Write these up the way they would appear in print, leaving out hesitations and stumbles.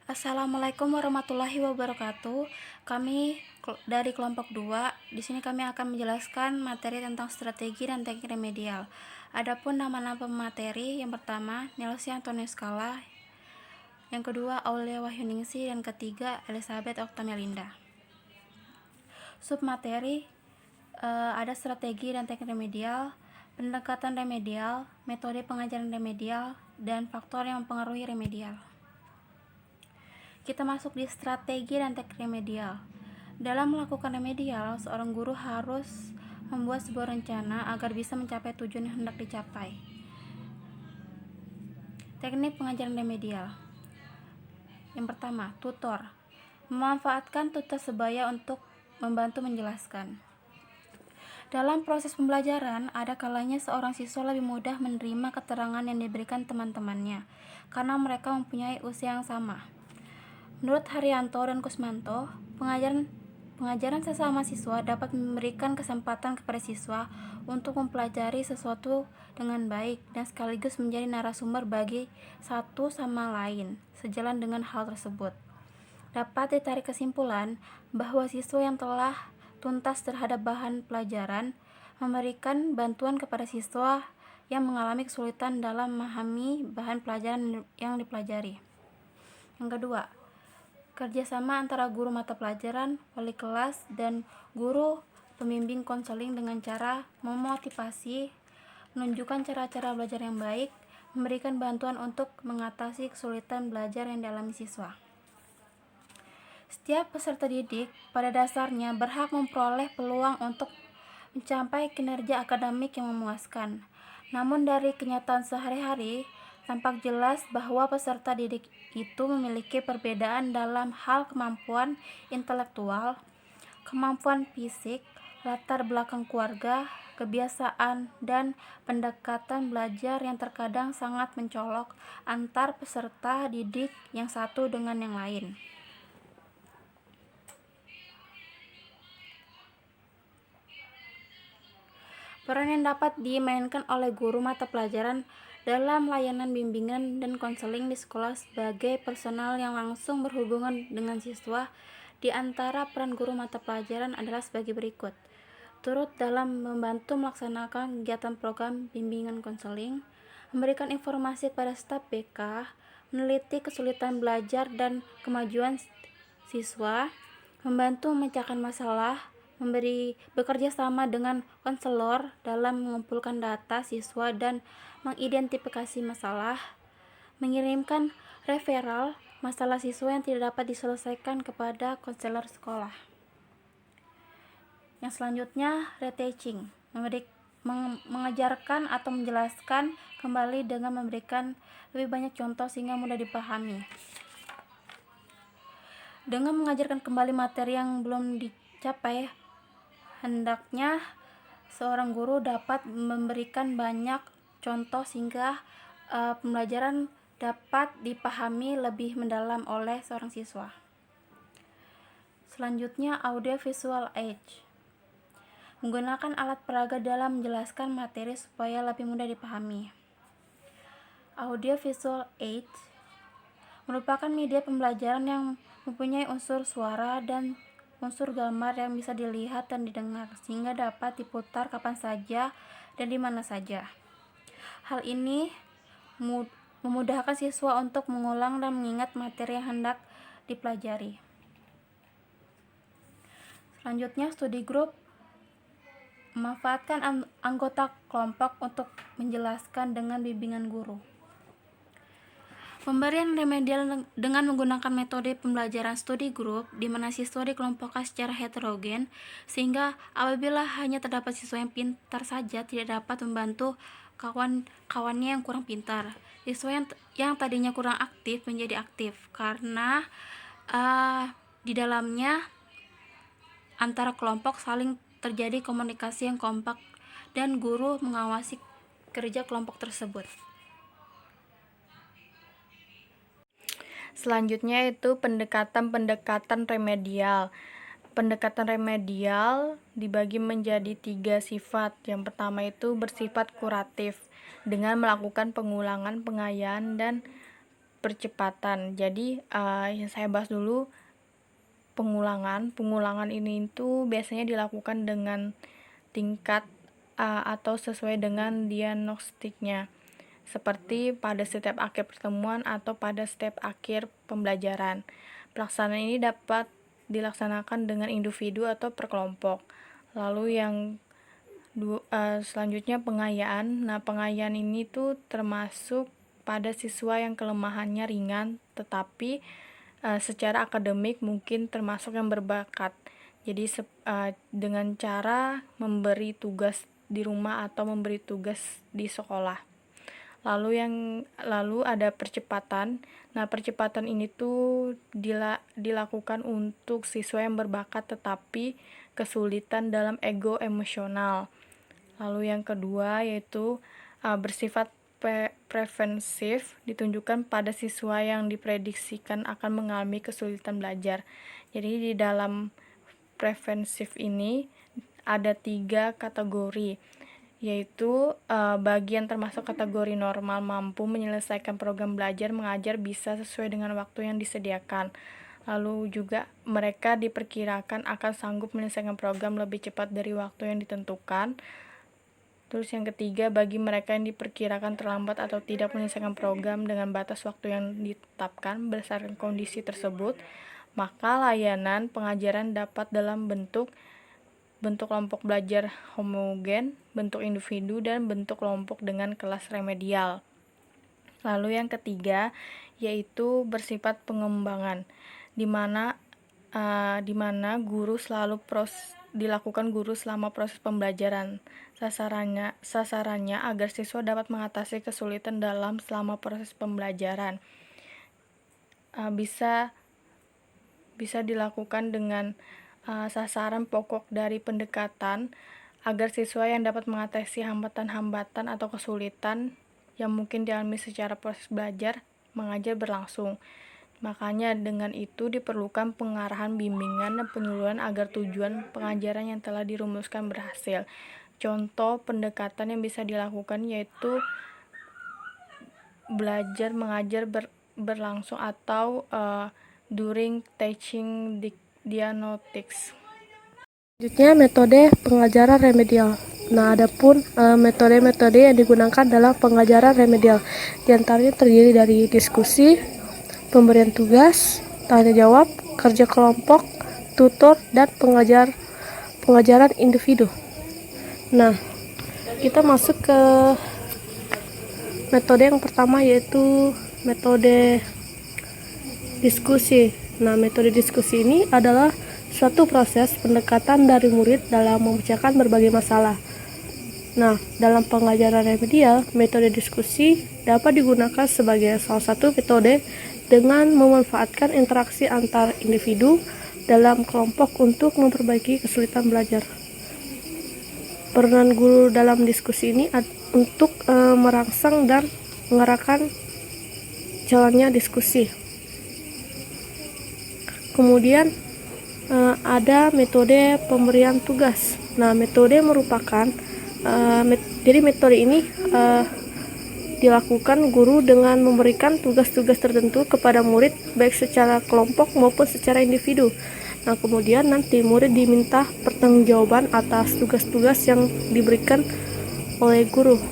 Assalamualaikum warahmatullahi wabarakatuh. Kami dari kelompok 2. Di sini kami akan menjelaskan materi tentang strategi dan teknik remedial. Adapun nama-nama pemateri, yang pertama Nelsi Antonius Kala, yang kedua Aulia Wahyuningsi, dan ketiga Elizabeth Oktamelinda. Submateri ada strategi dan teknik remedial, pendekatan remedial, metode pengajaran remedial, dan faktor yang mempengaruhi remedial. Kita masuk di strategi dan teknik remedial. Dalam melakukan remedial, seorang guru harus membuat sebuah rencana agar bisa mencapai tujuan yang hendak dicapai. Teknik pengajaran remedial. Yang pertama, tutor. Memanfaatkan tutor sebaya untuk membantu menjelaskan. Dalam proses pembelajaran, ada kalanya seorang siswa lebih mudah menerima keterangan yang diberikan teman-temannya karena mereka mempunyai usia yang sama. Menurut Haryanto dan Kusmanto, pengajaran sesama siswa dapat memberikan kesempatan kepada siswa untuk mempelajari sesuatu dengan baik dan sekaligus menjadi narasumber bagi satu sama lain. Sejalan dengan hal tersebut, dapat ditarik kesimpulan bahwa siswa yang telah tuntas terhadap bahan pelajaran memberikan bantuan kepada siswa yang mengalami kesulitan dalam memahami bahan pelajaran yang dipelajari. Yang kedua, kerjasama antara guru mata pelajaran, wali kelas, dan guru pembimbing konseling dengan cara memotivasi, menunjukkan cara-cara belajar yang baik, memberikan bantuan untuk mengatasi kesulitan belajar yang dialami siswa. Setiap peserta didik pada dasarnya berhak memperoleh peluang untuk mencapai kinerja akademik yang memuaskan. Namun dari kenyataan sehari-hari, tampak jelas bahwa peserta didik itu memiliki perbedaan dalam hal kemampuan intelektual, kemampuan fisik, latar belakang keluarga, kebiasaan, dan pendekatan belajar yang terkadang sangat mencolok antar peserta didik yang satu dengan yang lain. Peran yang dapat dimainkan oleh guru mata pelajaran dalam layanan bimbingan dan konseling di sekolah sebagai personal yang langsung berhubungan dengan siswa. Di antara peran guru mata pelajaran adalah sebagai berikut: turut dalam membantu melaksanakan kegiatan program bimbingan konseling, memberikan informasi kepada staf BK, meneliti kesulitan belajar dan kemajuan siswa, membantu memecahkan masalah, bekerja sama dengan konselor dalam mengumpulkan data siswa dan mengidentifikasi masalah, mengirimkan referral masalah siswa yang tidak dapat diselesaikan kepada konselor sekolah. Yang selanjutnya, reteaching, mengajarkan atau menjelaskan kembali dengan memberikan lebih banyak contoh sehingga mudah dipahami. Dengan mengajarkan kembali materi yang belum dicapai, hendaknya seorang guru dapat memberikan banyak contoh sehingga pembelajaran dapat dipahami lebih mendalam oleh seorang siswa. Selanjutnya, audio visual aids. Menggunakan alat peraga dalam menjelaskan materi supaya lebih mudah dipahami. Audio visual aids merupakan media pembelajaran yang mempunyai unsur suara dan unsur gambar yang bisa dilihat dan didengar sehingga dapat diputar kapan saja dan di mana saja. Hal ini memudahkan siswa untuk mengulang dan mengingat materi yang hendak dipelajari. Selanjutnya, studi grup memanfaatkan anggota kelompok untuk menjelaskan dengan bimbingan guru. Pemberian remedial dengan menggunakan metode pembelajaran studi grup di mana siswa dikelompokkan secara heterogen sehingga apabila hanya terdapat siswa yang pintar saja tidak dapat membantu kawan-kawannya yang kurang pintar. Siswa yang tadinya kurang aktif menjadi aktif karena di dalamnya antara kelompok saling terjadi komunikasi yang kompak dan guru mengawasi kerja kelompok tersebut. Selanjutnya itu pendekatan remedial. Pendekatan remedial dibagi menjadi 3 sifat. Yang pertama itu bersifat kuratif dengan melakukan pengulangan, pengayaan, dan percepatan. Jadi yang saya bahas dulu pengulangan ini itu biasanya dilakukan dengan tingkat atau sesuai dengan diagnostiknya, seperti pada setiap akhir pertemuan atau pada setiap akhir pembelajaran. Pelaksanaan ini dapat dilaksanakan dengan individu atau per kelompok. Lalu yang selanjutnya pengayaan. Nah, pengayaan ini tuh termasuk pada siswa yang kelemahannya ringan tetapi secara akademik mungkin termasuk yang berbakat. Jadi dengan cara memberi tugas di rumah atau memberi tugas di sekolah. Lalu ada percepatan. Nah, percepatan ini tuh dilakukan untuk siswa yang berbakat tetapi kesulitan dalam ego emosional. Lalu yang kedua yaitu bersifat preventif, ditunjukkan pada siswa yang diprediksikan akan mengalami kesulitan belajar. Jadi di dalam preventif ini ada 3 kategori, yaitu bagian termasuk kategori normal, mampu menyelesaikan program belajar mengajar bisa sesuai dengan waktu yang disediakan. Lalu juga mereka diperkirakan akan sanggup menyelesaikan program lebih cepat dari waktu yang ditentukan. Terus yang ketiga, bagi mereka yang diperkirakan terlambat atau tidak menyelesaikan program dengan batas waktu yang ditetapkan berdasarkan kondisi tersebut, maka layanan pengajaran dapat dalam bentuk kelompok belajar homogen, bentuk individu, dan bentuk kelompok dengan kelas remedial. Lalu yang ketiga yaitu bersifat pengembangan, di mana guru selalu dilakukan guru selama proses pembelajaran. Sasarannya agar siswa dapat mengatasi kesulitan selama proses pembelajaran. Bisa dilakukan dengan sasaran pokok dari pendekatan agar siswa yang dapat mengatasi hambatan-hambatan atau kesulitan yang mungkin dialami secara proses belajar mengajar berlangsung. Makanya dengan itu diperlukan pengarahan, bimbingan, dan penyuluhan agar tujuan pengajaran yang telah dirumuskan berhasil. Contoh pendekatan yang bisa dilakukan yaitu belajar mengajar berlangsung atau during teaching diagnostics. Selanjutnya metode pengajaran remedial. Nah, adapun metode-metode yang digunakan dalam pengajaran remedial diantaranya terdiri dari diskusi, pemberian tugas, tanya jawab, kerja kelompok, tutor, dan pengajaran individu. Nah, kita masuk ke metode yang pertama yaitu metode diskusi. Nah, metode diskusi ini adalah suatu proses pendekatan dari murid dalam memecahkan berbagai masalah. Nah, dalam pengajaran remedial, metode diskusi dapat digunakan sebagai salah satu metode dengan memanfaatkan interaksi antar individu dalam kelompok untuk memperbaiki kesulitan belajar. Peran guru dalam diskusi ini untuk merangsang dan mengarahkan jalannya diskusi. Kemudian ada metode pemberian tugas. Nah, metode merupakan jadi metode ini dilakukan guru dengan memberikan tugas-tugas tertentu kepada murid baik secara kelompok maupun secara individu. Nah, kemudian nanti murid diminta pertanggungjawaban atas tugas-tugas yang diberikan oleh guru.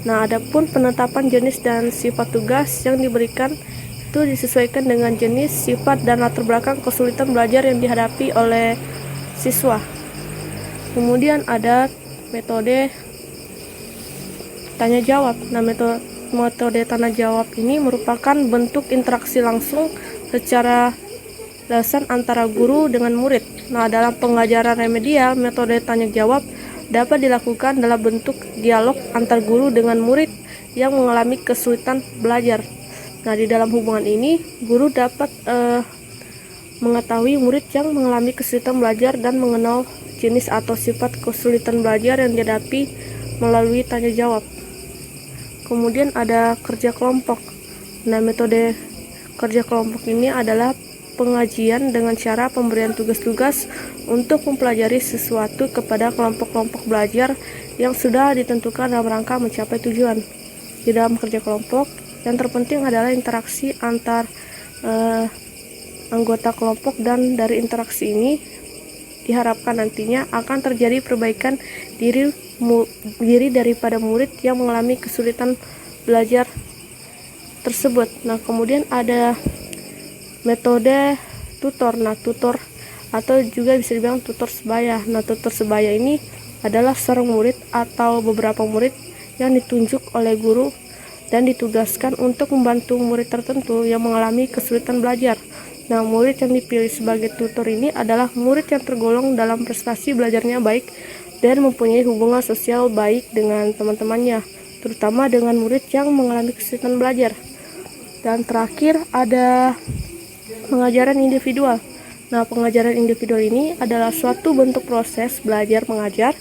Nah, adapun penetapan jenis dan sifat tugas yang diberikan itu disesuaikan dengan jenis, sifat, dan latar belakang kesulitan belajar yang dihadapi oleh siswa. Kemudian ada metode tanya jawab. Nah, metode tanya jawab ini merupakan bentuk interaksi langsung secara langsung antara guru dengan murid. Nah, dalam pengajaran remedial, metode tanya jawab dapat dilakukan dalam bentuk dialog antar guru dengan murid yang mengalami kesulitan belajar. Nah, di dalam hubungan ini, guru dapat mengetahui murid yang mengalami kesulitan belajar dan mengenal jenis atau sifat kesulitan belajar yang dihadapi melalui tanya jawab. Kemudian ada kerja kelompok. Nah, metode kerja kelompok ini adalah pengajian dengan cara pemberian tugas-tugas untuk mempelajari sesuatu kepada kelompok-kelompok belajar yang sudah ditentukan dalam rangka mencapai tujuan. Di dalam kerja kelompok, Yang terpenting adalah interaksi antar anggota kelompok, dan dari interaksi ini diharapkan nantinya akan terjadi perbaikan diri daripada murid yang mengalami kesulitan belajar tersebut. Nah, kemudian ada metode tutor. Nah, tutor atau juga bisa dibilang tutor sebaya. Nah, tutor sebaya ini adalah seorang murid atau beberapa murid yang ditunjuk oleh guru dan ditugaskan untuk membantu murid tertentu yang mengalami kesulitan belajar. Nah, murid yang dipilih sebagai tutor ini adalah murid yang tergolong dalam prestasi belajarnya baik dan mempunyai hubungan sosial baik dengan teman-temannya, terutama dengan murid yang mengalami kesulitan belajar. Dan terakhir ada pengajaran individual. Nah, pengajaran individual ini adalah suatu bentuk proses belajar mengajar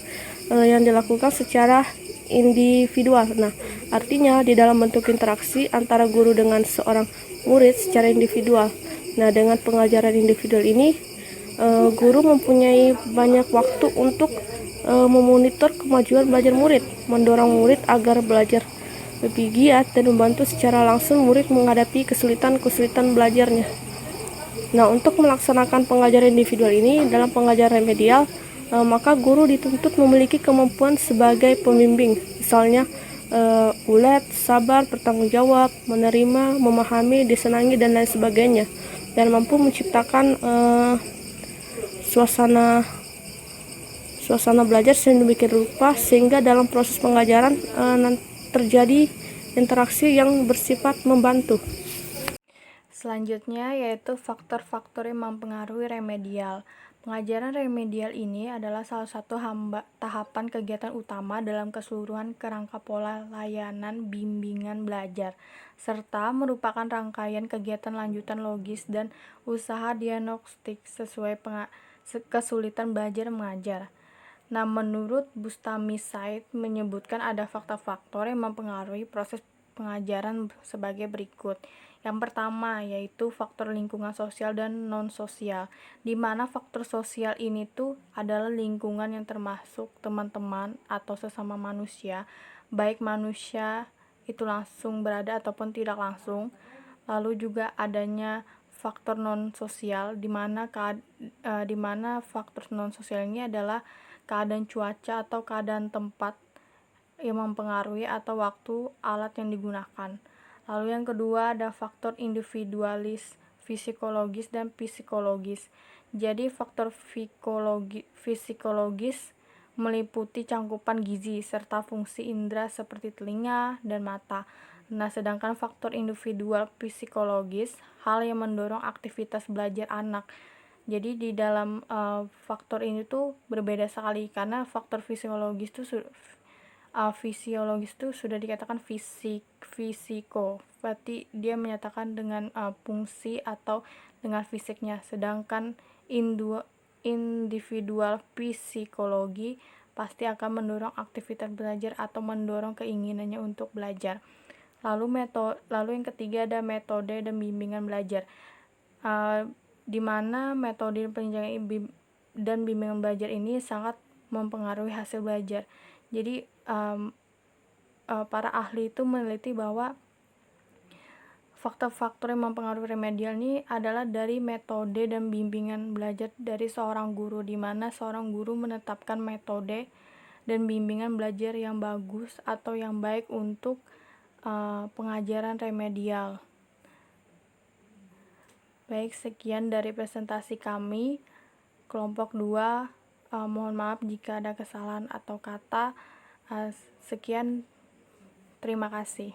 yang dilakukan secara individual. Nah, artinya di dalam bentuk interaksi antara guru dengan seorang murid secara individual. Nah, dengan pengajaran individual ini, guru mempunyai banyak waktu untuk memonitor kemajuan belajar murid, mendorong murid agar belajar lebih giat, dan membantu secara langsung murid menghadapi kesulitan-kesulitan belajarnya. Nah, untuk melaksanakan pengajaran individual ini dalam pengajaran remedial, maka guru dituntut memiliki kemampuan sebagai pembimbing, misalnya ulet, sabar, bertanggung jawab, menerima, memahami, disenangi, dan lain sebagainya, dan mampu menciptakan suasana belajar sedemikian rupa sehingga dalam proses pengajaran terjadi interaksi yang bersifat membantu. Selanjutnya yaitu faktor-faktor yang mempengaruhi remedial. Pengajaran remedial ini adalah salah satu tahapan kegiatan utama dalam keseluruhan kerangka pola layanan bimbingan belajar, serta merupakan rangkaian kegiatan lanjutan logis dan usaha diagnostik sesuai kesulitan belajar mengajar. Nah, menurut Bustami Said menyebutkan ada faktor-faktor yang mempengaruhi proses pengajaran sebagai berikut. Yang pertama yaitu faktor lingkungan sosial dan non-sosial, di mana faktor sosial ini tuh adalah lingkungan yang termasuk teman-teman atau sesama manusia, baik manusia itu langsung berada ataupun tidak langsung. Lalu juga adanya faktor non-sosial, di mana faktor non-sosial ini adalah keadaan cuaca atau keadaan tempat yang mempengaruhi atau waktu alat yang digunakan. Lalu yang kedua ada faktor individualis, fisikologis, dan psikologis. Jadi faktor fisikologis meliputi cangkupan gizi serta fungsi indera seperti telinga dan mata. Nah, sedangkan faktor individual psikologis, hal yang mendorong aktivitas belajar anak. Jadi di dalam faktor ini tuh berbeda sekali, karena faktor fisiologis tuh sudah dikatakan fisiko, berarti dia menyatakan dengan fungsi atau dengan fisiknya, sedangkan individual psikologi pasti akan mendorong aktivitas belajar atau mendorong keinginannya untuk belajar. Lalu yang ketiga ada metode dan bimbingan belajar, di mana metode penunjang dan bimbingan belajar ini sangat mempengaruhi hasil belajar. Jadi para ahli itu meneliti bahwa faktor-faktor yang mempengaruhi remedial ini adalah dari metode dan bimbingan belajar dari seorang guru, di mana seorang guru menetapkan metode dan bimbingan belajar yang bagus atau yang baik untuk pengajaran remedial. Baik, sekian dari presentasi kami kelompok 2. Mohon maaf jika ada kesalahan atau kata. Sekian, terima kasih.